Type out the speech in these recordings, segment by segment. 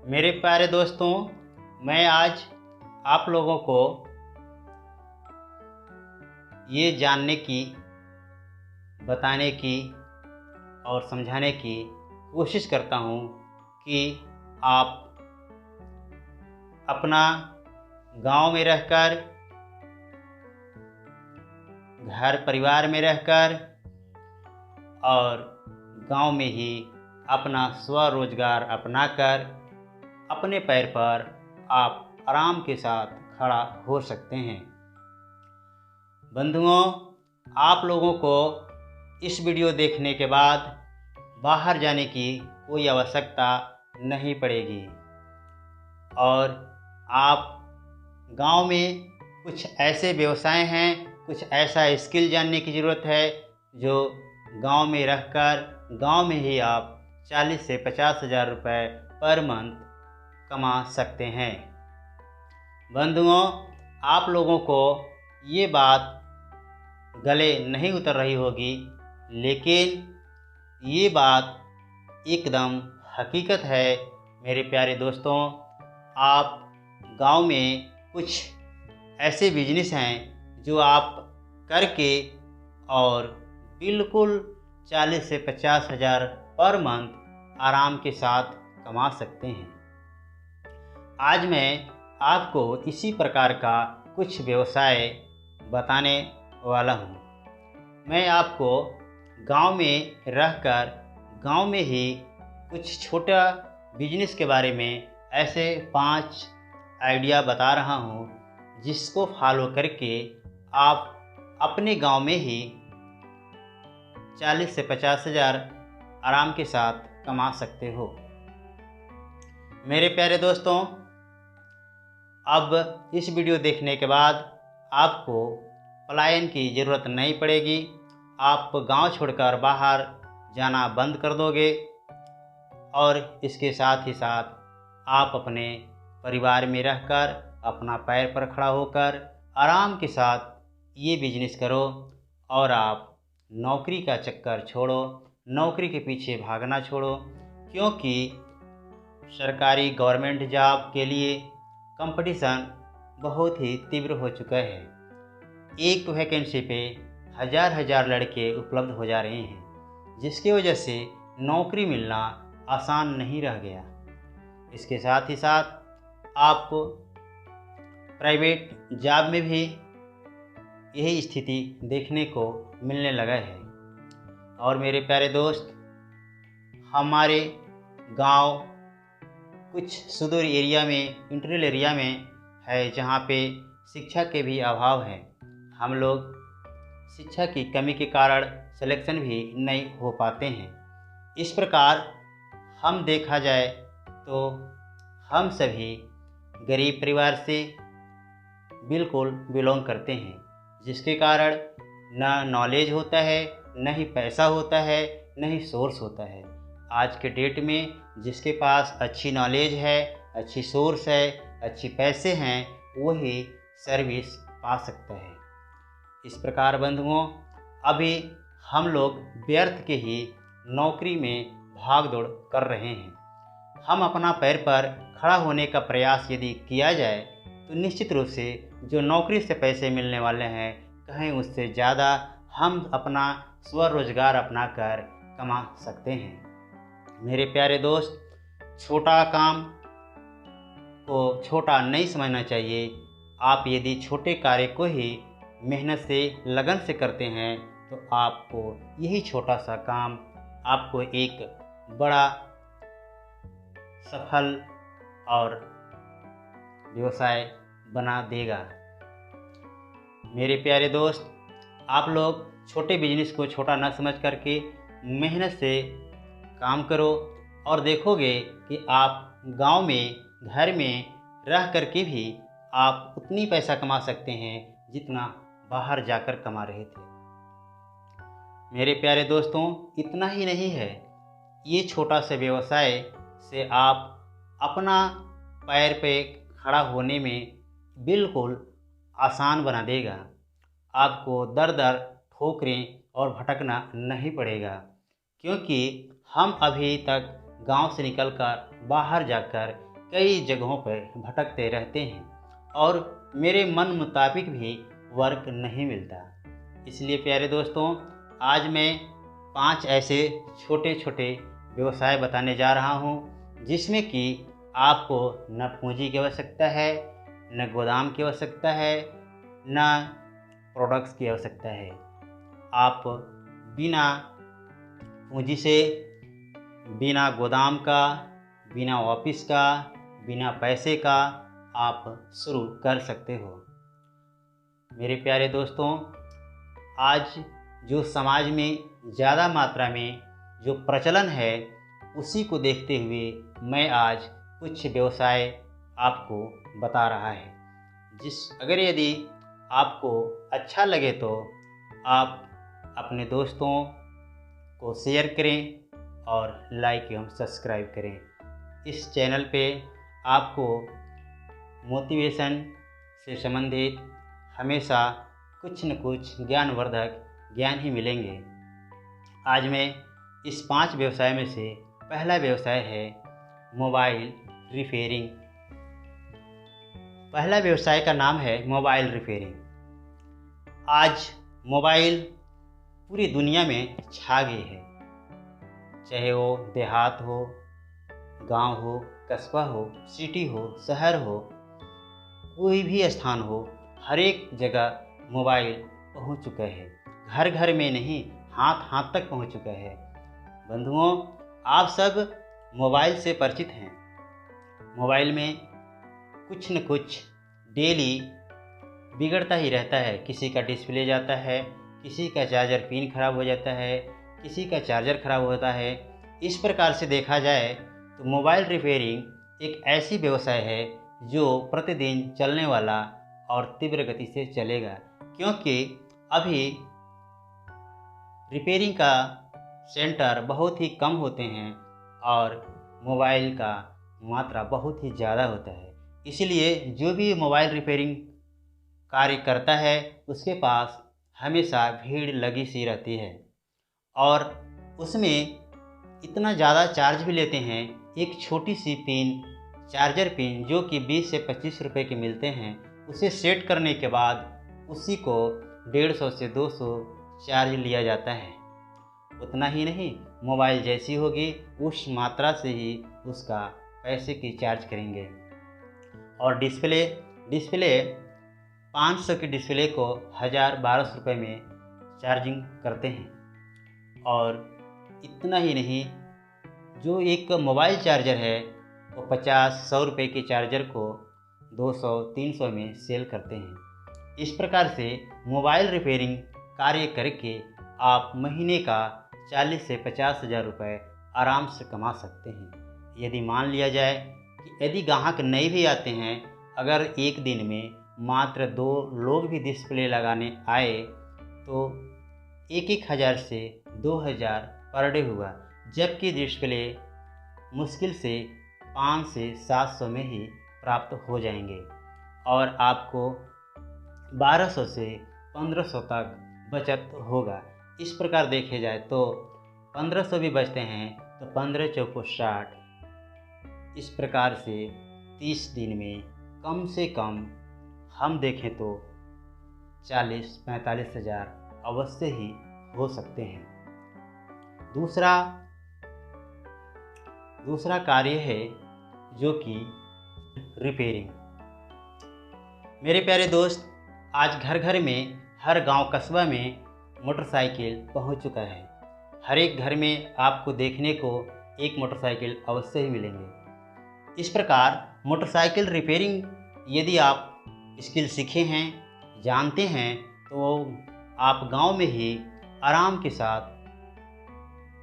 मेरे प्यारे दोस्तों, मैं आज आप लोगों को ये जानने की, बताने की और समझाने की कोशिश करता हूँ कि आप अपना गांव में रहकर, घर परिवार में रहकर और गांव में ही अपना स्वरोजगार अपनाकर अपने पैर पर आप आराम के साथ खड़ा हो सकते हैं। बंधुओं, आप लोगों को इस वीडियो देखने के बाद बाहर जाने की कोई आवश्यकता नहीं पड़ेगी और आप गांव में कुछ ऐसे व्यवसाय हैं, कुछ ऐसा स्किल जानने की ज़रूरत है जो गांव में रहकर गांव में ही आप 40 से 50 हज़ार रुपये पर मंथ कमा सकते हैं। बंधुओं, आप लोगों को ये बात गले नहीं उतर रही होगी, लेकिन ये बात एकदम हकीकत है। मेरे प्यारे दोस्तों, आप गांव में कुछ ऐसे बिजनेस हैं जो आप करके और बिल्कुल 40 से 50 हज़ार पर मंथ आराम के साथ कमा सकते हैं। आज मैं आपको इसी प्रकार का कुछ व्यवसाय बताने वाला हूँ। मैं आपको गांव में रहकर गांव में ही कुछ छोटा बिजनेस के बारे में ऐसे 5 आइडिया बता रहा हूँ जिसको फॉलो करके आप अपने गांव में ही 40 से 50 हज़ार आराम के साथ कमा सकते हो। मेरे प्यारे दोस्तों, अब इस वीडियो देखने के बाद आपको पलायन की ज़रूरत नहीं पड़ेगी। आप गांव छोड़कर बाहर जाना बंद कर दोगे और इसके साथ ही साथ आप अपने परिवार में रहकर अपना पैर पर खड़ा होकर आराम के साथ ये बिजनेस करो और आप नौकरी का चक्कर छोड़ो, नौकरी के पीछे भागना छोड़ो, क्योंकि सरकारी गवर्नमेंट जॉब के लिए कंपटीशन बहुत ही तीव्र हो चुका है। एक वैकेंसी पे हज़ार लड़के उपलब्ध हो जा रहे हैं, जिसकी वजह से नौकरी मिलना आसान नहीं रह गया। इसके साथ ही साथ आपको प्राइवेट जॉब में भी यही स्थिति देखने को मिलने लगा है। और मेरे प्यारे दोस्त, हमारे गांव कुछ सुदूर एरिया में, इंटीरियर एरिया में है जहाँ पे शिक्षा के भी अभाव है। हम लोग शिक्षा की कमी के कारण सिलेक्शन भी नहीं हो पाते हैं। इस प्रकार हम देखा जाए तो हम सभी गरीब परिवार से बिल्कुल बिलोंग करते हैं, जिसके कारण न नॉलेज होता है, न ही पैसा होता है, न ही सोर्स होता है। आज के डेट में जिसके पास अच्छी नॉलेज है, अच्छी सोर्स है, अच्छी पैसे हैं, वही सर्विस पा सकता है। इस प्रकार बंधुओं, अभी हम लोग व्यर्थ के ही नौकरी में भाग दौड़ कर रहे हैं। हम अपना पैर पर खड़ा होने का प्रयास यदि किया जाए तो निश्चित रूप से जो नौकरी से पैसे मिलने वाले हैं, कहीं उससे ज़्यादा हम अपना स्वरोजगार अपनाकर कमा सकते हैं। मेरे प्यारे दोस्त, छोटा काम को छोटा नहीं समझना चाहिए। आप यदि छोटे कार्य को ही मेहनत से, लगन से करते हैं तो आपको यही छोटा सा काम आपको एक बड़ा सफल और व्यवसाय बना देगा। मेरे प्यारे दोस्त, आप लोग छोटे बिजनेस को छोटा न समझ करके मेहनत से काम करो और देखोगे कि आप गांव में, घर में रह करके भी आप उतनी पैसा कमा सकते हैं जितना बाहर जाकर कमा रहे थे। मेरे प्यारे दोस्तों, इतना ही नहीं है, ये छोटा सा व्यवसाय से आप अपना पैर पे खड़ा होने में बिल्कुल आसान बना देगा। आपको दर दर ठोकरें और भटकना नहीं पड़ेगा, क्योंकि हम अभी तक गांव से निकलकर बाहर जाकर कई जगहों पर भटकते रहते हैं और मेरे मन मुताबिक भी वर्क नहीं मिलता। इसलिए प्यारे दोस्तों, आज मैं 5 ऐसे छोटे छोटे व्यवसाय बताने जा रहा हूँ जिसमें कि आपको न पूंजी की आवश्यकता है, न गोदाम की आवश्यकता है, न प्रोडक्ट्स की आवश्यकता है। आप बिना पूंजी से, बिना गोदाम का, बिना ऑफिस का, बिना पैसे का आप शुरू कर सकते हो। मेरे प्यारे दोस्तों, आज जो समाज में ज़्यादा मात्रा में जो प्रचलन है उसी को देखते हुए मैं आज कुछ व्यवसाय आपको बता रहा है, अगर यदि आपको अच्छा लगे तो आप अपने दोस्तों को शेयर करें और लाइक एवं सब्सक्राइब करें। इस चैनल पे आपको मोटिवेशन से संबंधित हमेशा कुछ न कुछ ज्ञानवर्धक ज्ञान ही मिलेंगे। आज मैं इस 5 व्यवसाय में से पहला व्यवसाय है मोबाइल रिपेयरिंग। पहला व्यवसाय का नाम है मोबाइल रिपेयरिंग। आज मोबाइल पूरी दुनिया में छा गई है, चाहे वो देहात हो, गांव हो, कस्बा हो, सिटी हो, शहर हो, कोई भी स्थान हो, हर एक जगह मोबाइल पहुंच चुका है। घर घर में नहीं, हाथ हाथ तक पहुंच चुका है। बंधुओं, आप सब मोबाइल से परिचित हैं। मोबाइल में कुछ न कुछ डेली बिगड़ता ही रहता है। किसी का डिस्प्ले जाता है, किसी का चार्जर पिन खराब हो जाता है, किसी का चार्जर खराब होता है। इस प्रकार से देखा जाए तो मोबाइल रिपेयरिंग एक ऐसी व्यवसाय है जो प्रतिदिन चलने वाला और तीव्र गति से चलेगा, क्योंकि अभी रिपेयरिंग का सेंटर बहुत ही कम होते हैं और मोबाइल का मात्रा बहुत ही ज़्यादा होता है। इसलिए जो भी मोबाइल रिपेयरिंग कार्य करता है उसके पास हमेशा भीड़ लगी सी रहती है और उसमें इतना ज़्यादा चार्ज भी लेते हैं। एक छोटी सी पिन, चार्जर पिन जो कि 20 से 25 रुपए के मिलते हैं, उसे सेट करने के बाद उसी को 150 से 200 चार्ज लिया जाता है। उतना ही नहीं, मोबाइल जैसी होगी उस मात्रा से ही उसका पैसे की चार्ज करेंगे। और डिस्प्ले 500 की डिस्प्ले को 1000-1200 रुपये में चार्जिंग करते हैं। और इतना ही नहीं, जो एक मोबाइल चार्जर है वो 50-100 रुपये के चार्जर को 200-300 में सेल करते हैं। इस प्रकार से मोबाइल रिपेयरिंग कार्य करके आप महीने का 40 से 50 हज़ार रुपये आराम से कमा सकते हैं। यदि मान लिया जाए कि यदि ग्राहक नए भी आते हैं, अगर एक दिन में मात्र 2 लोग भी डिस्प्ले लगाने आए तो 1-1 हज़ार से 2000 पर डे हुआ, जबकि डिस्प्ले मुश्किल से 5 से 700 में ही प्राप्त हो जाएंगे और आपको 1200 से 1500 तक बचत होगा। इस प्रकार देखे जाए तो 1500 भी बचते हैं तो 15 चौको 60। इस प्रकार से 30 दिन में कम से कम हम देखें तो 40-45 हज़ार अवश्य ही हो सकते हैं। दूसरा कार्य है जो कि रिपेयरिंग। मेरे प्यारे दोस्त, आज घर घर में, हर गांव कस्बा में मोटरसाइकिल पहुंच चुका है। हर एक घर में आपको देखने को एक मोटरसाइकिल अवश्य ही मिलेंगे। इस प्रकार मोटरसाइकिल रिपेयरिंग यदि आप स्किल सीखे हैं, जानते हैं, तो आप गांव में ही आराम के साथ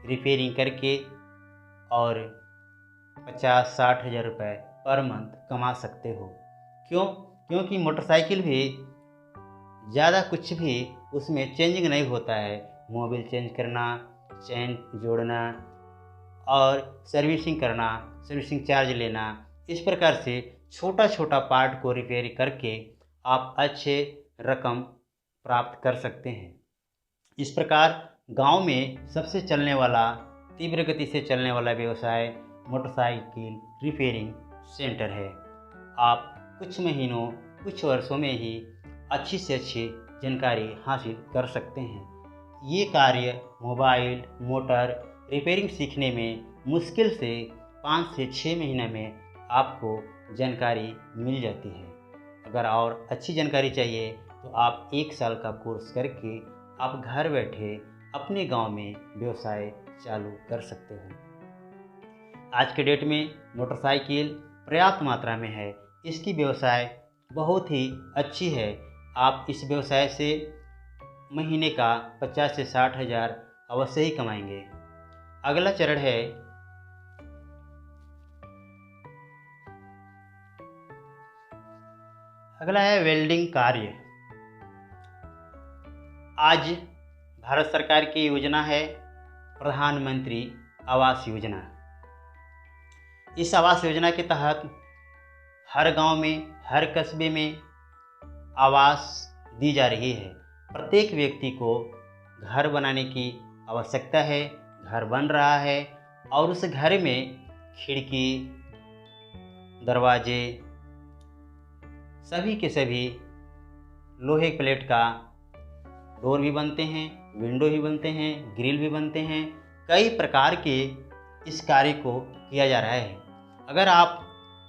रिपेयरिंग करके और 50-60 हज़ार रुपये पर मंथ कमा सकते हो। क्योंकि मोटरसाइकिल भी ज़्यादा कुछ भी उसमें चेंजिंग नहीं होता है। मोबिल चेंज करना, चैन जोड़ना और सर्विसिंग करना, सर्विसिंग चार्ज लेना, इस प्रकार से छोटा छोटा पार्ट को रिपेयर करके आप अच्छे रकम प्राप्त कर सकते हैं। इस प्रकार गांव में सबसे चलने वाला, तीव्र गति से चलने वाला व्यवसाय मोटरसाइकिल रिपेयरिंग सेंटर है। आप कुछ महीनों कुछ वर्षों में ही अच्छी से अच्छी जानकारी हासिल कर सकते हैं। ये कार्य मोबाइल मोटर रिपेयरिंग सीखने में मुश्किल से 5 से 6 महीने में आपको जानकारी मिल जाती है। अगर और अच्छी जानकारी चाहिए तो आप 1 साल का कोर्स करके आप घर बैठे अपने गांव में व्यवसाय चालू कर सकते हो। आज के डेट में मोटरसाइकिल पर्याप्त मात्रा में है, इसकी व्यवसाय बहुत ही अच्छी है। आप इस व्यवसाय से महीने का 50 से 60 हज़ार अवश्य ही कमाएंगे। अगला चरण है वेल्डिंग कार्य। आज भारत सरकार की योजना है प्रधानमंत्री आवास योजना। इस आवास योजना के तहत हर गांव में हर कस्बे में आवास दी जा रही है। प्रत्येक व्यक्ति को घर बनाने की आवश्यकता है, घर बन रहा है और उस घर में खिड़की दरवाजे सभी के सभी लोहे प्लेट का डोर भी बनते हैं, विंडो भी बनते हैं, ग्रिल भी बनते हैं। कई प्रकार के इस कार्य को किया जा रहा है। अगर आप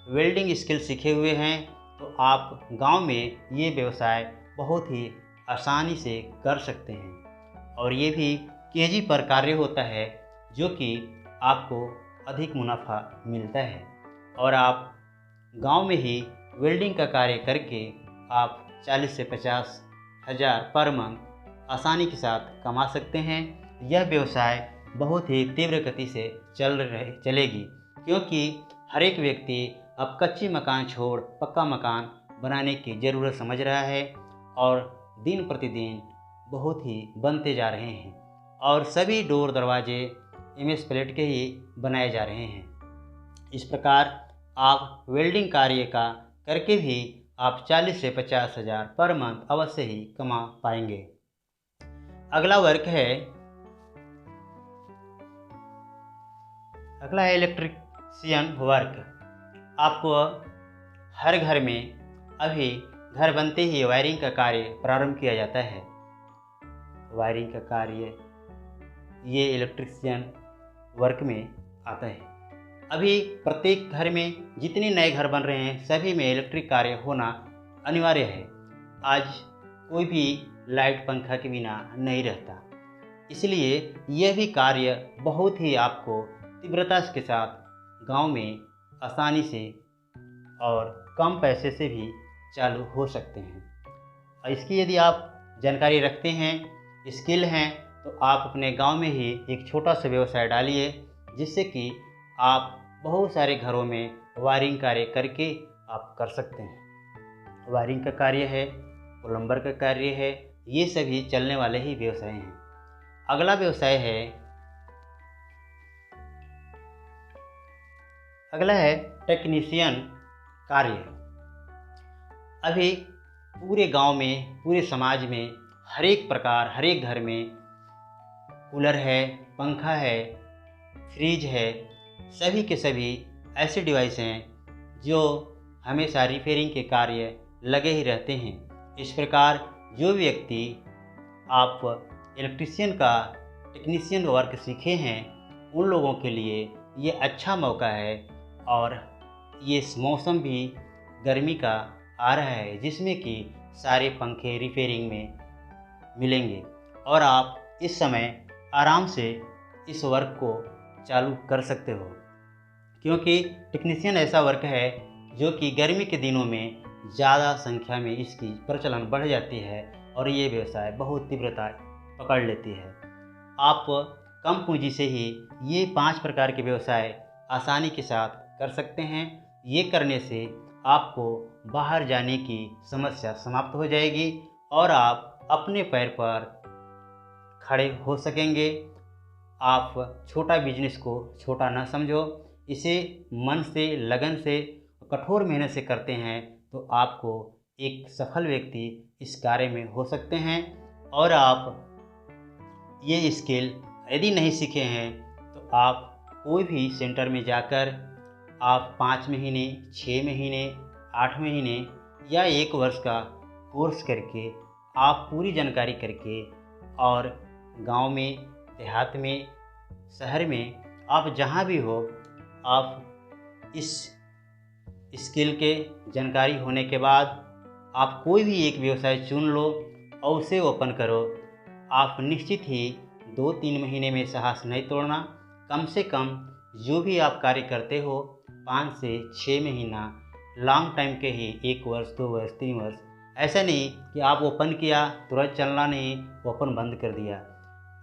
वेल्डिंग स्किल सीखे हुए हैं तो आप गांव में ये व्यवसाय बहुत ही आसानी से कर सकते हैं और ये भी केजी पर कार्य होता है, जो कि आपको अधिक मुनाफा मिलता है और आप गांव में ही वेल्डिंग का कार्य करके आप 40 से 50 हज़ार पर मंथ आसानी के साथ कमा सकते हैं। यह व्यवसाय बहुत ही तीव्र गति से चलेगी, क्योंकि हर एक व्यक्ति अब कच्ची मकान छोड़ पक्का मकान बनाने की ज़रूरत समझ रहा है और दिन प्रतिदिन बहुत ही बनते जा रहे हैं और सभी डोर दरवाजे एमएस प्लेट के ही बनाए जा रहे हैं। इस प्रकार आप वेल्डिंग कार्य का करके भी आप 40 से 50 हज़ार पर मंथ अवश्य ही कमा पाएंगे। अगला है इलेक्ट्रीशियन वर्क। आपको हर घर में अभी घर बनते ही वायरिंग का कार्य प्रारंभ किया जाता है। वायरिंग का कार्य ये इलेक्ट्रीशियन वर्क में आता है। अभी प्रत्येक घर में जितने नए घर बन रहे हैं सभी में इलेक्ट्रिक कार्य होना अनिवार्य है। आज कोई भी लाइट पंखा के बिना नहीं रहता, इसलिए यह भी कार्य बहुत ही आपको तीव्रता के साथ गांव में आसानी से और कम पैसे से भी चालू हो सकते हैं। और इसकी यदि आप जानकारी रखते हैं, स्किल हैं, तो आप अपने गांव में ही एक छोटा सा व्यवसाय डालिए, जिससे कि आप बहुत सारे घरों में वायरिंग कार्य करके आप कर सकते हैं। वायरिंग का कार्य है, प्लम्बर का कार्य है, ये सभी चलने वाले ही व्यवसाय हैं। अगला व्यवसाय है टेक्नीशियन कार्य। अभी पूरे गांव में पूरे समाज में हर एक प्रकार हर एक घर में कूलर है, पंखा है, फ्रिज है, सभी के सभी ऐसे डिवाइस हैं जो हमेशा रिपेयरिंग के कार्य लगे ही रहते हैं। इस प्रकार जो व्यक्ति आप टेक्नीशियन वर्क सीखे हैं उन लोगों के लिए ये अच्छा मौका है। और ये मौसम भी गर्मी का आ रहा है, जिसमें कि सारे पंखे रिपेयरिंग में मिलेंगे और आप इस समय आराम से इस वर्क को चालू कर सकते हो, क्योंकि टेक्नीशियन ऐसा वर्क है जो कि गर्मी के दिनों में ज़्यादा संख्या में इसकी प्रचलन बढ़ जाती है और ये व्यवसाय बहुत तीव्रता पकड़ लेती है। आप कम पूंजी से ही ये 5 प्रकार के व्यवसाय आसानी के साथ कर सकते हैं। ये करने से आपको बाहर जाने की समस्या समाप्त हो जाएगी और आप अपने पैर पर खड़े हो सकेंगे। आप छोटा बिजनेस को छोटा ना समझो, इसे मन से लगन से कठोर मेहनत से करते हैं तो आपको एक सफल व्यक्ति इस कार्य में हो सकते हैं। और आप ये स्किल यदि नहीं सीखे हैं तो आप कोई भी सेंटर में जाकर आप 5 महीने, 6 महीने, 8 महीने या 1 वर्ष का कोर्स करके आप पूरी जानकारी करके और गांव में, देहात में, शहर में, आप जहां भी हो, आप इस स्किल के जानकारी होने के बाद आप कोई भी एक व्यवसाय चुन लो और उसे ओपन करो। आप निश्चित ही 2-3 महीने में साहस नहीं तोड़ना। कम से कम जो भी आप कार्य करते हो 5 से 6 महीना लॉन्ग टाइम के ही, 1 वर्ष, 2 वर्ष, 3 वर्ष, ऐसा नहीं कि आप ओपन किया तुरंत चलना नहीं, ओपन बंद कर दिया।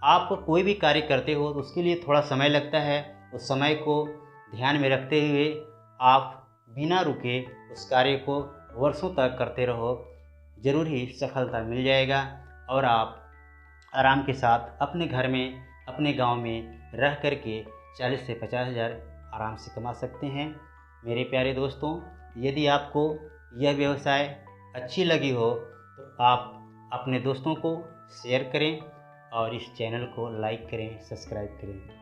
आप कोई भी कार्य करते हो तो उसके लिए थोड़ा समय लगता है। उस समय को ध्यान में रखते हुए आप बिना रुके उस कार्य को वर्षों तक करते रहो, ज़रूर ही सफलता मिल जाएगा और आप आराम के साथ अपने घर में, अपने गांव में रह कर के 40 से 50 हज़ार आराम से कमा सकते हैं। मेरे प्यारे दोस्तों, यदि आपको यह व्यवसाय अच्छी लगी हो तो आप अपने दोस्तों को शेयर करें और इस चैनल को लाइक करें, सब्सक्राइब करें।